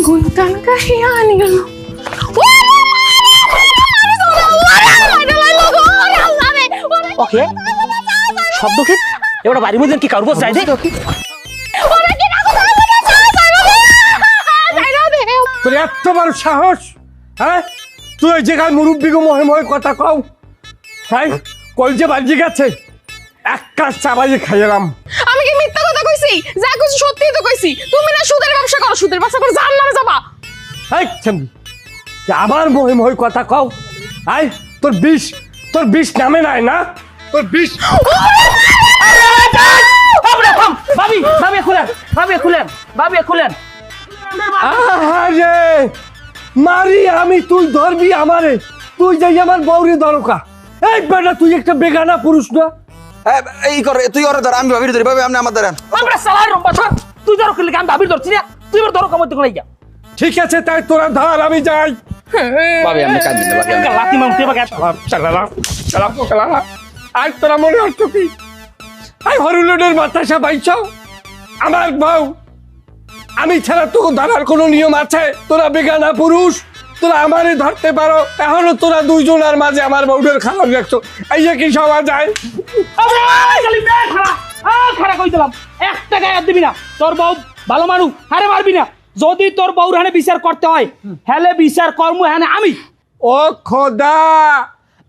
Guntan kahiyan gano. ওকে শব্দ কি এবারে বাড়ির মধ্যে কি কারবো চাই দে তোর এত বড় সাহস, হ্যাঁ? তুই ওই জায়গায় মুরব্বীকে মহে মহে কথা কও, হ্যাঁ? কল যে বাজি গেছে এক কাজ চাবাইয়ে খাইলাম। আমি কি মিথ্যা কথা কইছি? যা কইছি সত্যিই তো কইছি। তুমি না সুদের ব্যবসা করো, সুদের ব্যবসা করে জাহান্নামে যাবা। এই চন্দি, আবার মহে মহে কথা কও, আই তোর বিষ নামে নাই না, তোর বিষ। ভাবি ভাবি খুলেন ভাবি খুলেন ভাবি খুলেন আরে মারি আমি, তুই ধরবি আমারে, তুই যাই আমার বউরে দরকা। এই বেটা তুই একটা বেগানা পুরুষ না? এই করে তুই ওরে ধর, আমি ভাবির ধরি, ভাবি আপনি আমার ধরেন। আমরা সালার রম্বা ধর, তুই ধর করলে আমি ভাবির ধরছি না, তুই এবার ধরো কমাতে কোলাই যা। ঠিক আছে তাই তোরা ধর, আমি যাই। ভাবি আপনি কাঁদিন না, ভাবি আপনি- লাতি মাউতে বাগা চালালা আজ তোরা মনে হচ্ছে কি আই হরুলুডের বাতাসা পাইছ আমার বউ, আমি ছাড়া তো ধরার কোনো নিয়ম আছে? তোরা বেগানা পুরুষ, তোরা আমারে ধরতে পারো, এখনো তোরা দুইজনের মাঝে আমার বউদের খারাপ রাখছো, এই যে কি সবা যায়? খালি মে খারা খারা কই দিলাম, একটা গায়ে দিবি না, তোর বউ ভালো মানুষ হারে মারবি না, যদি তোর বউর হানে বিচার করতে হয় হেলে বিচার কর্ম হানে আমি। ও খোদা,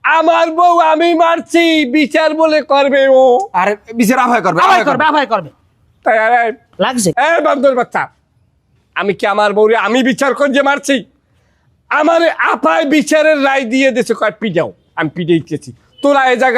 আমার বউ আমি মারছি, বিচার বলে করবে ও? আরে বিচার আভায় করবে, আভাই করবে আভাই করবে তাই আরে লাগছে। এ বান্দর বাচ্চা, আমি কি আমার বউরে আমি বিচার করে যে মারছি? আমার আপায় বিচারের রায় দিয়ে দিয়েছে, কয় পিটাও, আমি পিটাইতেছি। তোরা এ জায়গায়